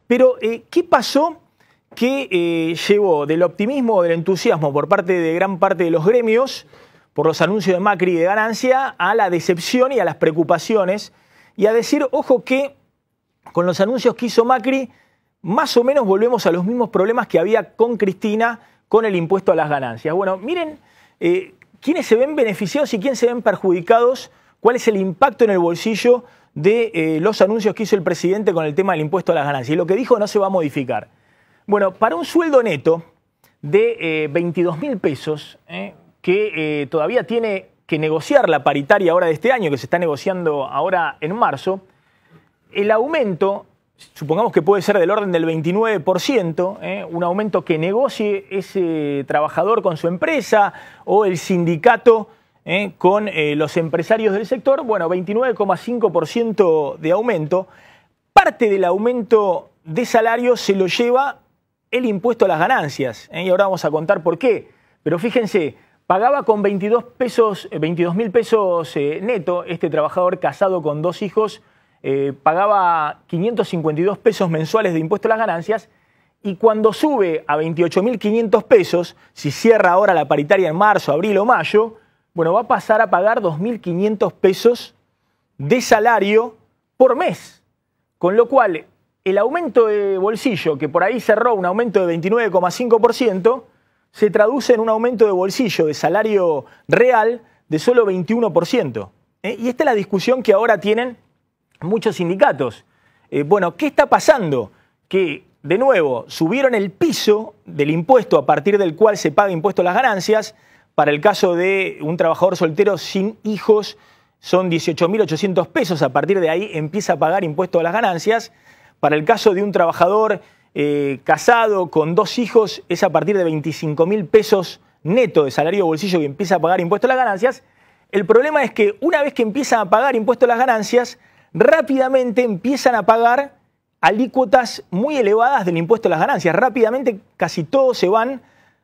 Pero, ¿qué pasó que llevó del optimismo o del entusiasmo por parte de gran parte de los gremios por los anuncios de Macri de ganancia a la decepción y a las preocupaciones y a decir, ojo que con los anuncios que hizo Macri más o menos volvemos a los mismos problemas que había con Cristina con el impuesto a las ganancias? Bueno, miren quiénes se ven beneficiados y quiénes se ven perjudicados, cuál es el impacto en el bolsillo de los anuncios que hizo el presidente con el tema del impuesto a las ganancias. Y lo que dijo no se va a modificar. Bueno, para un sueldo neto de 22.000 pesos, que todavía tiene que negociar la paritaria ahora de este año, que se está negociando ahora en marzo, el aumento, supongamos que puede ser del orden del 29%, un aumento que negocie ese trabajador con su empresa o el sindicato con los empresarios del sector, bueno, 29,5% de aumento. Parte del aumento de salario se lo lleva el impuesto a las ganancias, y ahora vamos a contar por qué. Pero fíjense, pagaba con 22.000 pesos neto este trabajador casado con 2 hijos, pagaba 552 pesos mensuales de impuesto a las ganancias, y cuando sube a 28.500 pesos, si cierra ahora la paritaria en marzo, abril o mayo, bueno, va a pasar a pagar 2.500 pesos de salario por mes. Con lo cual, el aumento de bolsillo, que por ahí cerró un aumento de 29,5%, se traduce en un aumento de bolsillo de salario real de solo 21%. Y esta es la discusión que ahora tienen muchos sindicatos. Bueno, ¿qué está pasando? Que, de nuevo, subieron el piso del impuesto a partir del cual se paga impuesto a las ganancias. Para el caso de un trabajador soltero sin hijos son 18.800 pesos. A partir de ahí empieza a pagar impuesto a las ganancias. Para el caso de un trabajador casado con 2 hijos es a partir de 25.000 pesos neto de salario de bolsillo que empieza a pagar impuesto a las ganancias. El problema es que una vez que empiezan a pagar impuesto a las ganancias, rápidamente empiezan a pagar alícuotas muy elevadas del impuesto a las ganancias. Rápidamente casi todos se van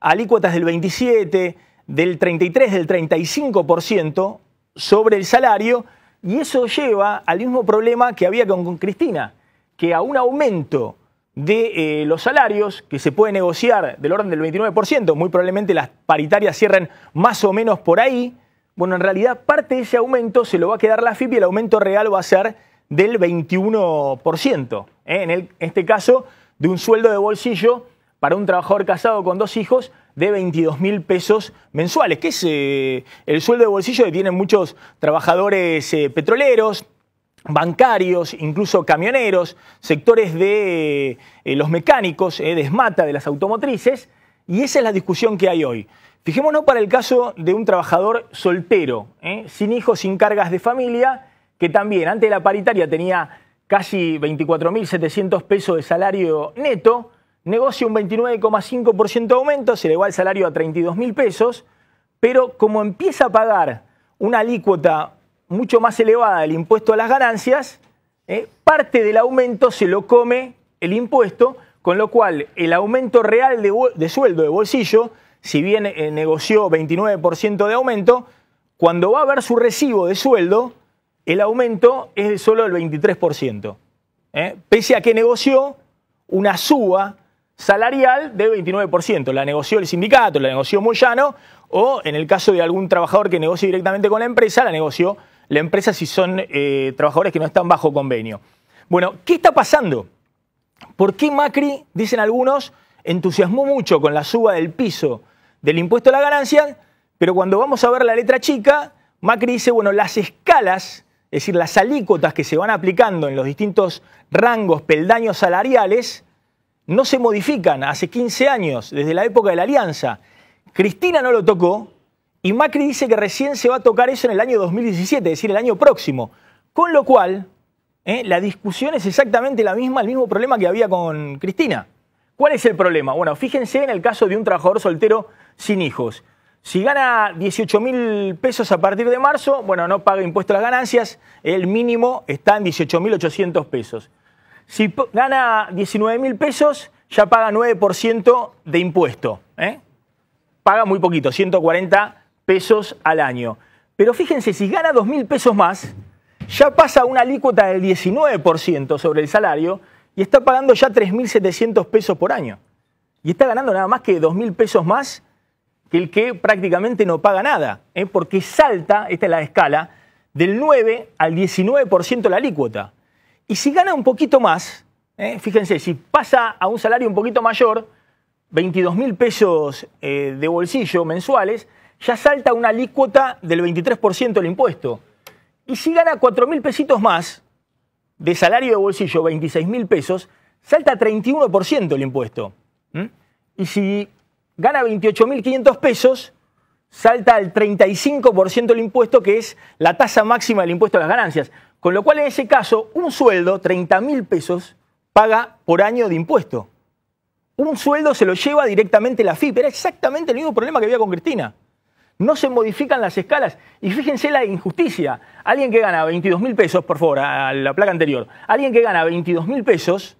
a alícuotas del 27%, del 33%, del 35% sobre el salario, y eso lleva al mismo problema que había con Cristina, que a un aumento de los salarios, que se puede negociar del orden del 29%, muy probablemente las paritarias cierren más o menos por ahí, bueno, en realidad parte de ese aumento se lo va a quedar la AFIP y el aumento real va a ser del 21%. En este caso, de un sueldo de bolsillo para un trabajador casado con 2 hijos de 22.000 pesos mensuales, que es el sueldo de bolsillo que tienen muchos trabajadores petroleros, bancarios, incluso camioneros, sectores de los mecánicos, de ESMATA, de las automotrices, y esa es la discusión que hay hoy. Fijémonos para el caso de un trabajador soltero, sin hijos, sin cargas de familia, que también antes de la paritaria tenía casi 24.700 pesos de salario neto, negocia un 29,5% de aumento, se le va el salario a 32.000 pesos, pero como empieza a pagar una alícuota mucho más elevada del impuesto a las ganancias, parte del aumento se lo come el impuesto, con lo cual el aumento real de sueldo de bolsillo, si bien negoció 29% de aumento, cuando va a ver su recibo de sueldo, el aumento es de solo el 23%. Pese a que negoció una suba salarial de 29%. La negoció el sindicato, la negoció Moyano, o en el caso de algún trabajador que negocie directamente con la empresa, la negoció la empresa si son trabajadores que no están bajo convenio. Bueno, ¿qué está pasando? ¿Por qué Macri, dicen algunos, entusiasmó mucho con la suba del piso del impuesto a la ganancia, pero cuando vamos a ver la letra chica, Macri dice, bueno, las escalas, es decir, las alícuotas que se van aplicando en los distintos rangos, peldaños salariales, no se modifican hace 15 años, desde la época de la Alianza. Cristina no lo tocó y Macri dice que recién se va a tocar eso en el año 2017, es decir, el año próximo. Con lo cual, la discusión es exactamente la misma, el mismo problema que había con Cristina. ¿Cuál es el problema? Bueno, fíjense en el caso de un trabajador soltero sin hijos. Si gana 18.000 pesos a partir de marzo, bueno, no paga impuesto a las ganancias, el mínimo está en 18.800 pesos. Si gana 19.000 pesos, ya paga 9% de impuesto. Paga muy poquito, 140 pesos al año. Pero fíjense, si gana 2.000 pesos más, ya pasa una alícuota del 19% sobre el salario y está pagando ya 3.700 pesos por año. Y está ganando nada más que 2.000 pesos más que el que prácticamente no paga nada, porque salta, esta es la escala, del 9 al 19% la alícuota. Y si gana un poquito más, fíjense, si pasa a un salario un poquito mayor, 22.000 pesos de bolsillo mensuales, ya salta una alícuota del 23% del impuesto. Y si gana 4.000 pesitos más de salario de bolsillo, 26.000 pesos, salta a 31% el impuesto. Y si gana 28.500 pesos, salta al 35% del impuesto, que es la tasa máxima del impuesto a las ganancias. Con lo cual, en ese caso, un sueldo, 30.000 pesos, paga por año de impuesto. Un sueldo se lo lleva directamente la AFIP. Era exactamente el mismo problema que había con Cristina. No se modifican las escalas. Y fíjense la injusticia. Alguien que gana 22.000 pesos, por favor, a la placa anterior. Alguien que gana 22.000 pesos,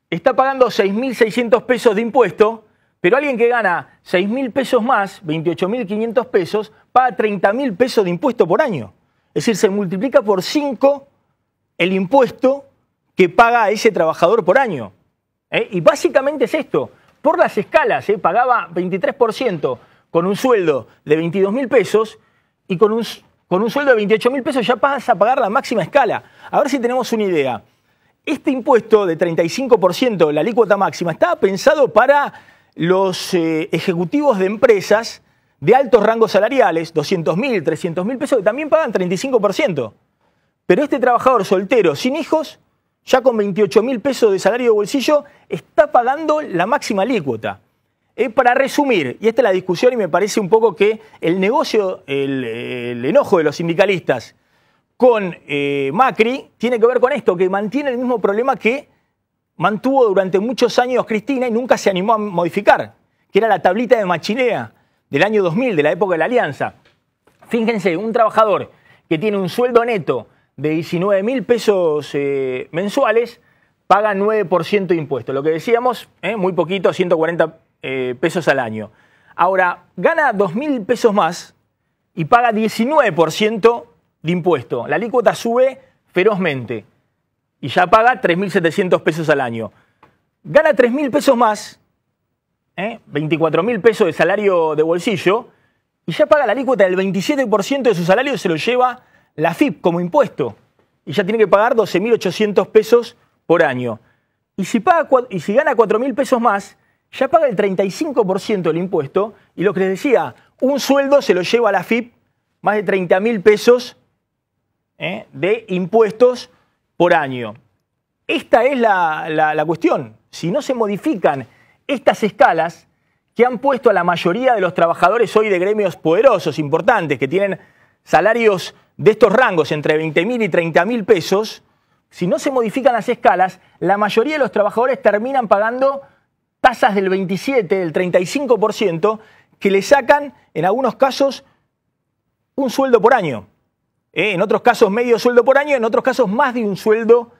está pagando 6.600 pesos de impuesto, pero alguien que gana 6.000 pesos más, 28.500 pesos, paga 30.000 pesos de impuesto por año. Es decir, se multiplica por 5 el impuesto que paga ese trabajador por año. Y básicamente es esto. Por las escalas, pagaba 23% con un sueldo de 22.000 pesos y con un sueldo de 28.000 pesos ya pasa a pagar la máxima escala. A ver si tenemos una idea. Este impuesto de 35%, la alícuota máxima, estaba pensado para los ejecutivos de empresas de altos rangos salariales, 200.000, 300.000 pesos, que también pagan 35%. Pero este trabajador soltero, sin hijos, ya con 28.000 pesos de salario de bolsillo, está pagando la máxima alícuota. Para resumir, y esta es la discusión y me parece un poco que el negocio, el enojo de los sindicalistas con Macri tiene que ver con esto, que mantiene el mismo problema que mantuvo durante muchos años Cristina y nunca se animó a modificar, que era la tablita de Machinea del año 2000, de la época de la Alianza. Fíjense, un trabajador que tiene un sueldo neto de 19.000 pesos mensuales paga 9% de impuesto. Lo que decíamos, muy poquito, 140 pesos al año. Ahora, gana 2.000 pesos más y paga 19% de impuesto. La alícuota sube ferozmente y ya paga 3.700 pesos al año. Gana 3.000 pesos más, 24.000 pesos de salario de bolsillo, y ya paga la alícuota del 27% de su salario, se lo lleva la AFIP como impuesto. Y ya tiene que pagar 12.800 pesos por año. Y si gana 4.000 pesos más, ya paga el 35% del impuesto. Y lo que les decía, un sueldo se lo lleva a la AFIP más de 30.000 pesos de impuestos por año. Esta es la cuestión. Si no se modifican estas escalas que han puesto a la mayoría de los trabajadores hoy de gremios poderosos, importantes, que tienen salarios de estos rangos entre 20.000 y 30.000 pesos, si no se modifican las escalas, la mayoría de los trabajadores terminan pagando tasas del 27, del 35%, que le sacan, en algunos casos, un sueldo por año. En otros casos, medio sueldo por año, en otros casos, más de un sueldo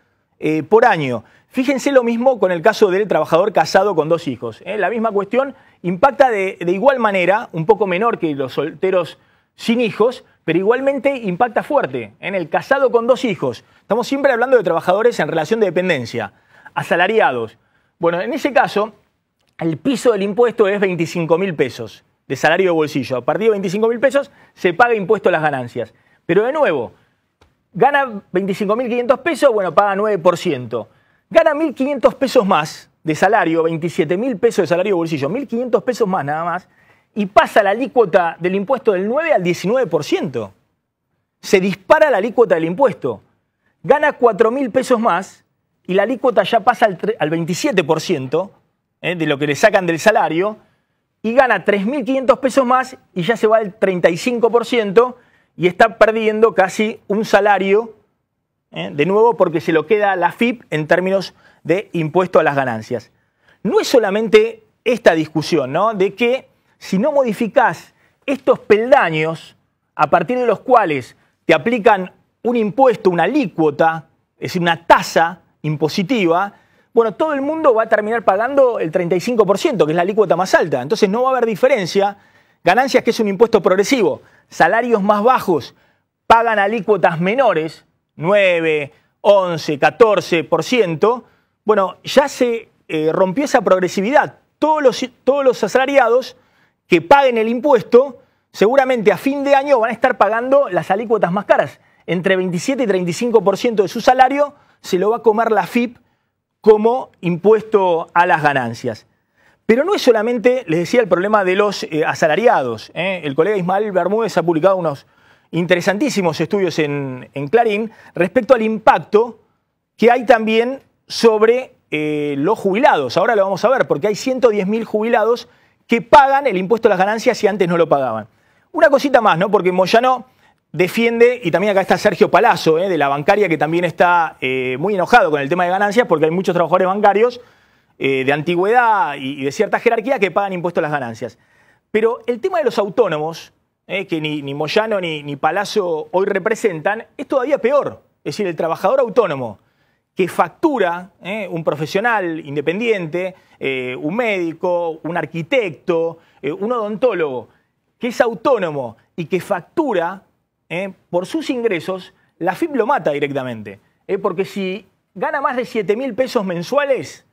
por año. Fíjense lo mismo con el caso del trabajador casado con 2 hijos. La misma cuestión impacta de igual manera, un poco menor que los solteros sin hijos, pero igualmente impacta fuerte. En el casado con 2 hijos, estamos siempre hablando de trabajadores en relación de dependencia, asalariados. Bueno, en ese caso, el piso del impuesto es 25.000 pesos de salario de bolsillo. A partir de 25.000 pesos se paga impuesto a las ganancias. Pero de nuevo, gana 25.500 pesos, bueno, paga 9%. Gana 1.500 pesos más de salario, 27.000 pesos de salario de bolsillo, 1.500 pesos más nada más, y pasa la alícuota del impuesto del 9 al 19%. Se dispara la alícuota del impuesto. Gana 4.000 pesos más y la alícuota ya pasa al 27% de lo que le sacan del salario, y gana 3.500 pesos más y ya se va al 35% y está perdiendo casi un salario, de nuevo porque se lo queda la AFIP en términos de impuesto a las ganancias. No es solamente esta discusión, ¿no?, de que si no modificás estos peldaños a partir de los cuales te aplican un impuesto, una alícuota, es decir, una tasa impositiva, bueno, todo el mundo va a terminar pagando el 35%, que es la alícuota más alta. Entonces no va a haber diferencia. Ganancias, que es un impuesto progresivo. Salarios más bajos pagan alícuotas menores, 9, 11, 14%, bueno, ya se rompió esa progresividad. Todos los asalariados que paguen el impuesto, seguramente a fin de año van a estar pagando las alícuotas más caras. Entre 27 y 35% de su salario se lo va a comer la AFIP como impuesto a las ganancias. Pero no es solamente, les decía, el problema de los asalariados. El colega Ismael Bermúdez ha publicado unos interesantísimos estudios en Clarín respecto al impacto que hay también sobre los jubilados. Ahora lo vamos a ver, porque hay 110.000 jubilados que pagan el impuesto a las ganancias y antes no lo pagaban. Una cosita más, ¿no? Porque Moyano defiende, y también acá está Sergio Palazzo, de la bancaria, que también está muy enojado con el tema de ganancias, porque hay muchos trabajadores bancarios de antigüedad y de cierta jerarquía que pagan impuestos a las ganancias. Pero el tema de los autónomos, que ni Moyano ni Palazzo hoy representan, es todavía peor. Es decir, el trabajador autónomo que factura, un profesional independiente, un médico, un arquitecto, un odontólogo, que es autónomo y que factura por sus ingresos, la AFIP lo mata directamente. Porque si gana más de 7.000 pesos mensuales,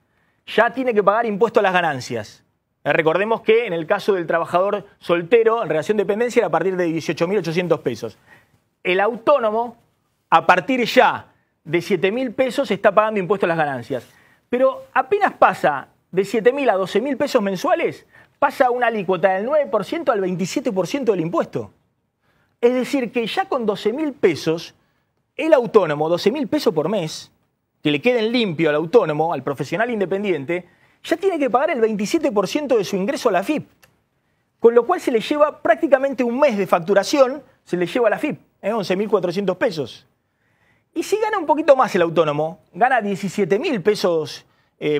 ya tiene que pagar impuesto a las ganancias. Recordemos que en el caso del trabajador soltero en relación de dependencia era a partir de 18.800 pesos. El autónomo, a partir ya de 7.000 pesos, está pagando impuesto a las ganancias. Pero apenas pasa de 7.000 a 12.000 pesos mensuales, pasa una alícuota del 9% al 27% del impuesto. Es decir, que ya con 12.000 pesos, el autónomo, 12.000 pesos por mes, que le queden limpio al autónomo, al profesional independiente, ya tiene que pagar el 27% de su ingreso a la AFIP. Con lo cual se le lleva prácticamente un mes de facturación, se le lleva a la AFIP, 11.400 pesos. Y si gana un poquito más el autónomo, gana 17.000 pesos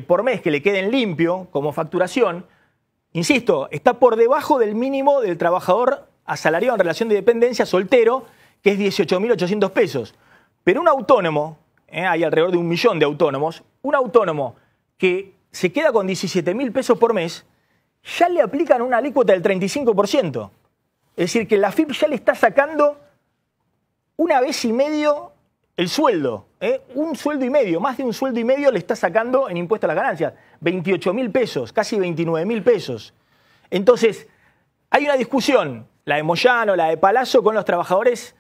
por mes que le queden limpio como facturación, insisto, está por debajo del mínimo del trabajador asalariado en relación de dependencia soltero, que es 18.800 pesos. Pero un autónomo, hay alrededor de 1 millón de autónomos, un autónomo que se queda con 17.000 pesos por mes, ya le aplican una alícuota del 35%. Es decir, que la AFIP ya le está sacando 1,5 veces el sueldo. Un sueldo y medio, más de un sueldo y medio le está sacando en impuesto a las ganancias. 28.000 pesos, casi 29.000 pesos. Entonces, hay una discusión, la de Moyano, la de Palazzo, con los trabajadores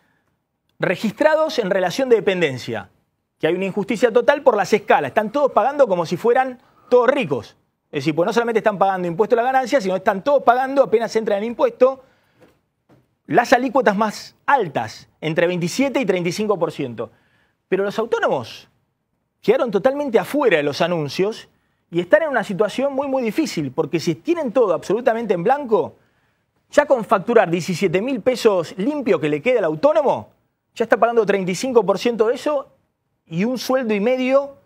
registrados en relación de dependencia. Que hay una injusticia total por las escalas. Están todos pagando como si fueran todos ricos. Es decir, pues no solamente están pagando impuesto a la ganancia, sino están todos pagando, apenas entran en impuesto, las alícuotas más altas, entre 27 y 35%. Pero los autónomos quedaron totalmente afuera de los anuncios y están en una situación muy, muy difícil, porque si tienen todo absolutamente en blanco, ya con facturar 17.000 pesos limpio que le queda al autónomo, ya está pagando 35% de eso y un sueldo y medio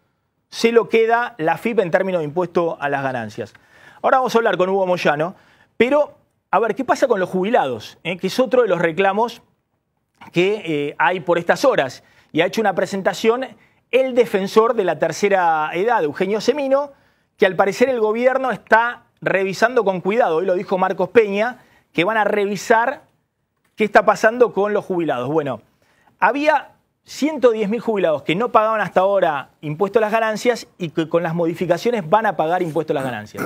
se lo queda la AFIP en términos de impuesto a las ganancias. Ahora vamos a hablar con Hugo Moyano, pero a ver, ¿qué pasa con los jubilados? Que es otro de los reclamos que hay por estas horas. Y ha hecho una presentación el defensor de la tercera edad, Eugenio Semino, que al parecer el gobierno está revisando con cuidado, hoy lo dijo Marcos Peña, que van a revisar qué está pasando con los jubilados. Bueno, había 110.000 jubilados que no pagaban hasta ahora impuesto a las ganancias y que con las modificaciones van a pagar impuesto a las ganancias.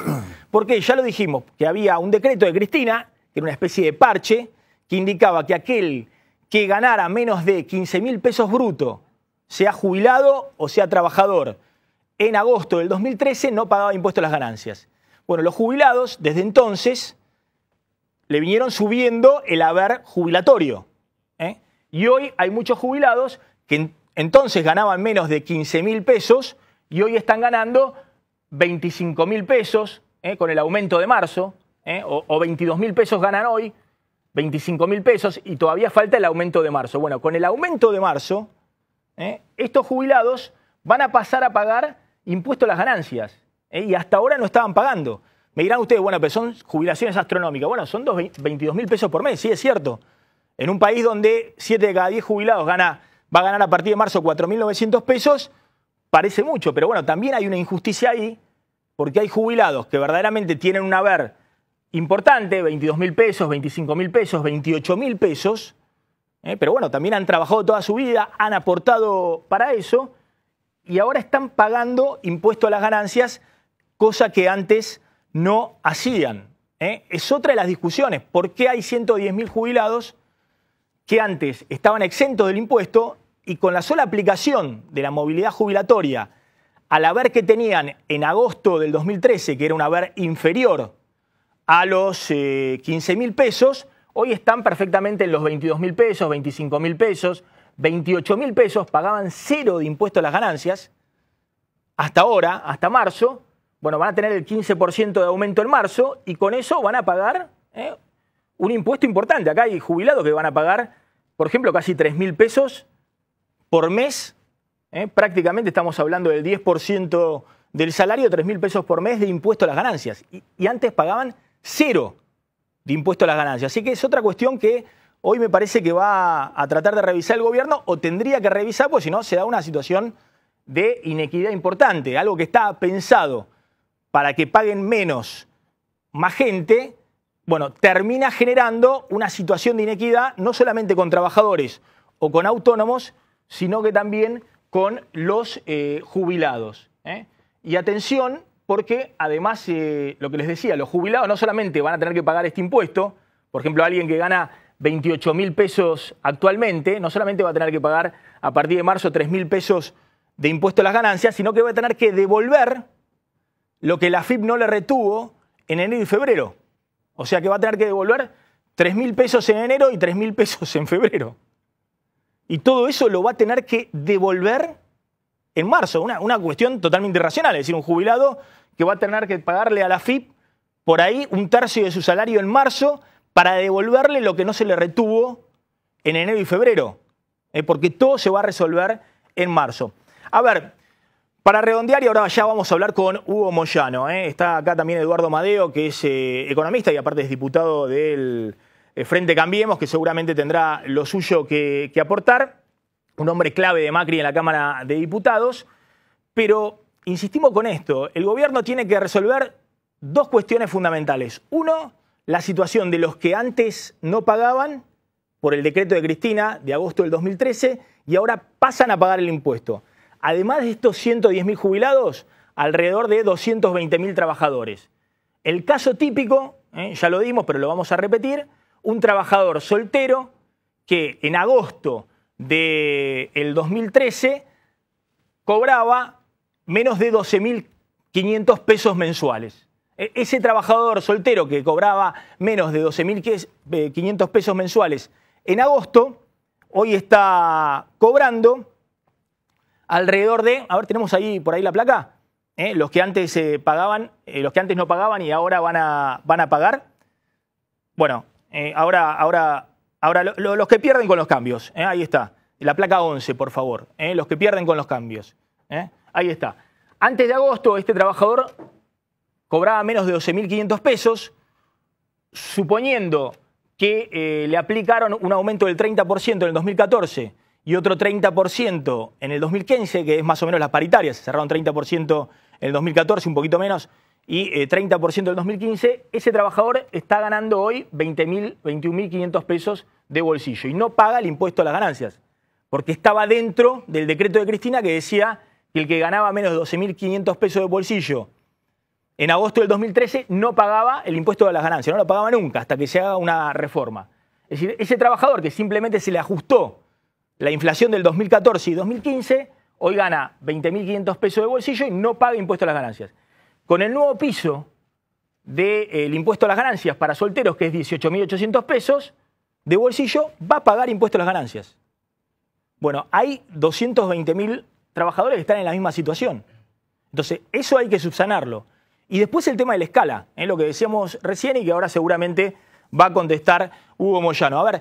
Porque ya lo dijimos, que había un decreto de Cristina, que era una especie de parche, que indicaba que aquel que ganara menos de 15.000 pesos bruto, sea jubilado o sea trabajador, en agosto del 2013 no pagaba impuesto a las ganancias. Bueno, los jubilados desde entonces le vinieron subiendo el haber jubilatorio. Y hoy hay muchos jubilados que entonces ganaban menos de 15.000 pesos y hoy están ganando 25.000 pesos con el aumento de marzo, o 22.000 pesos ganan hoy, 25.000 pesos y todavía falta el aumento de marzo. Bueno, con el aumento de marzo, estos jubilados van a pasar a pagar impuesto a las ganancias y hasta ahora no estaban pagando. Me dirán ustedes, bueno, pero son jubilaciones astronómicas. Bueno, son 22.000 pesos por mes, sí, es cierto. En un país donde 7 de cada 10 jubilados va a ganar a partir de marzo 4.900 pesos, parece mucho, pero bueno, también hay una injusticia ahí, porque hay jubilados que verdaderamente tienen un haber importante, 22.000 pesos, 25.000 pesos, 28.000 pesos, pero bueno, también han trabajado toda su vida, han aportado para eso, y ahora están pagando impuesto a las ganancias, cosa que antes no hacían. Es otra de las discusiones. ¿Por qué hay 110.000 jubilados que antes estaban exentos del impuesto y con la sola aplicación de la movilidad jubilatoria al haber que tenían en agosto del 2013, que era un haber inferior a los 15.000 pesos, hoy están perfectamente en los 22.000 pesos, 25.000 pesos, 28.000 pesos, pagaban 0 de impuesto a las ganancias hasta ahora, hasta marzo? Bueno, van a tener el 15% de aumento en marzo y con eso van a pagar un impuesto importante. Acá hay jubilados que van a pagar, por ejemplo, casi 3.000 pesos por mes. Prácticamente estamos hablando del 10% del salario, 3.000 pesos por mes de impuesto a las ganancias. Y antes pagaban 0 de impuesto a las ganancias. Así que es otra cuestión que hoy me parece que va a tratar de revisar el gobierno, o tendría que revisar, porque si no se da una situación de inequidad importante. Algo que está pensado para que paguen menos más gente, bueno, termina generando una situación de inequidad no solamente con trabajadores o con autónomos, sino que también con los jubilados. Y atención, porque además, lo que les decía, los jubilados no solamente van a tener que pagar este impuesto, por ejemplo, alguien que gana 28.000 pesos actualmente, no solamente va a tener que pagar a partir de marzo 3.000 pesos de impuesto a las ganancias, sino que va a tener que devolver lo que la AFIP no le retuvo en enero y febrero. O sea que va a tener que devolver 3.000 pesos en enero y 3.000 pesos en febrero. Y todo eso lo va a tener que devolver en marzo. Una cuestión totalmente irracional. Es decir, un jubilado que va a tener que pagarle a la AFIP por ahí 1/3 de su salario en marzo para devolverle lo que no se le retuvo en enero y febrero. Porque todo se va a resolver en marzo. A ver, para redondear, y ahora ya vamos a hablar con Hugo Moyano. Está acá también Eduardo Madeo, que es economista y aparte es diputado del Frente Cambiemos, que seguramente tendrá lo suyo que aportar. Un hombre clave de Macri en la Cámara de Diputados. Pero insistimos con esto, el gobierno tiene que resolver dos cuestiones fundamentales. Uno, la situación de los que antes no pagaban por el decreto de Cristina de agosto del 2013 y ahora pasan a pagar el impuesto. Además de estos 110.000 jubilados, alrededor de 220.000 trabajadores. El caso típico, ya lo dimos, pero lo vamos a repetir, un trabajador soltero que en agosto del 2013 cobraba menos de 12.500 pesos mensuales. Ese trabajador soltero que cobraba menos de 12.500 pesos mensuales en agosto, hoy está cobrando alrededor de, a ver, tenemos ahí por ahí la placa, los que antes pagaban, los que antes no pagaban y ahora van a pagar. Bueno, ahora los que pierden con los cambios, ahí está, la placa 11, por favor, los que pierden con los cambios, ahí está. Antes de agosto este trabajador cobraba menos de 12.500 pesos, suponiendo que le aplicaron un aumento del 30% en el 2014 y otro 30% en el 2015, que es más o menos las paritarias, cerraron 30% en el 2014, un poquito menos, y 30% en el 2015, ese trabajador está ganando hoy 21.500 pesos de bolsillo y no paga el impuesto a las ganancias, porque estaba dentro del decreto de Cristina que decía que el que ganaba menos de 12.500 pesos de bolsillo en agosto del 2013 no pagaba el impuesto a las ganancias, no lo pagaba nunca hasta que se haga una reforma. Es decir, ese trabajador que simplemente se le ajustó la inflación del 2014 y 2015, hoy gana 20.500 pesos de bolsillo y no paga impuesto a las ganancias. Con el nuevo piso del impuesto a las ganancias para solteros, que es 18.800 pesos de bolsillo, va a pagar impuesto a las ganancias. Bueno, hay 220.000 trabajadores que están en la misma situación. Entonces, eso hay que subsanarlo. Y después el tema de la escala, lo que decíamos recién y que ahora seguramente va a contestar Hugo Moyano. A ver,